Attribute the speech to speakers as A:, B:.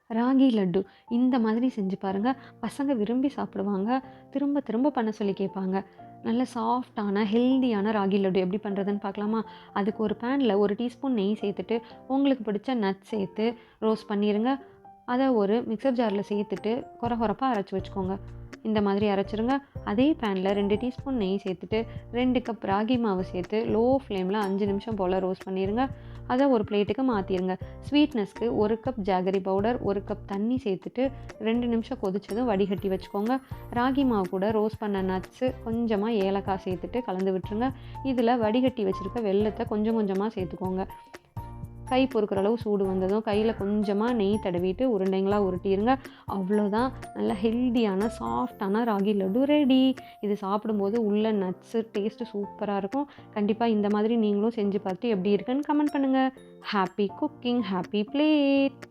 A: ராகி லட்டு இந்த மாதிரி செஞ்சு பாருங்கள். பசங்க விரும்பி சாப்பிடுவாங்க. திரும்ப திரும்ப பண்ண சொல்லி கேட்பாங்க. நல்ல சாஃப்ட்டான, ஹெல்தியான ராகி லட்டு எப்படி பண்ணுறதுன்னு பார்க்கலாமா? அதுக்கு ஒரு பேனில் 1 டீஸ்பூன் நெய் சேர்த்துட்டு, உங்களுக்கு பிடிச்ச நட்ஸ் சேர்த்து ரோஸ்ட் பண்ணிருங்க. அத ஒரு மிக்ஸர் ஜாரில் சேர்த்துட்டு கொர கொரப்பா அரைச்சு வச்சுக்கோங்க. இந்த மாதிரி அரைச்சிருங்க. அதே பேனில் 2 டீஸ்பூன் நெய் சேர்த்துட்டு, 2 கப் ராகி மாவு சேர்த்து லோ ஃப்ளேமில் 5 நிமிஷம் போல் ரோஸ்ட் பண்ணிருங்க. அத ஒரு பிளேட்டுக்கு மாற்றிருங்க. ஸ்வீட்னஸ்க்கு 1 கப் ஜாகரி பவுடர், 1 கப் தண்ணி சேர்த்துட்டு 2 நிமிஷம் கொதிச்சதும் வடிகட்டி வச்சுக்கோங்க. ராகி மாவு கூட ரோஸ்ட் பண்ண நட்ஸு, கொஞ்சமாக ஏலக்காய் சேர்த்துட்டு கலந்து விட்டுருங்க. இதில் வடிகட்டி வச்சுருக்க வெல்லத்தை கொஞ்சம் கொஞ்சமாக சேர்த்துக்கோங்க. கை பொறுக்கிற அளவு சூடு வந்ததும் கையில் கொஞ்சமாக நெய் தடவிட்டு உருண்டைங்களாக உருட்டிடுங்க. அவ்வளோதான், நல்ல ஹெல்தியான சாஃப்டான ராகி லட்டு ரெடி. இது சாப்பிடும்போது உள்ள நட்ஸு டேஸ்ட்டு சூப்பராக இருக்கும். கண்டிப்பாக இந்த மாதிரி நீங்களும் செஞ்சு பார்த்துட்டு எப்படி இருக்குன்னு கமெண்ட் பண்ணுங்கள். Happy cooking, happy plate.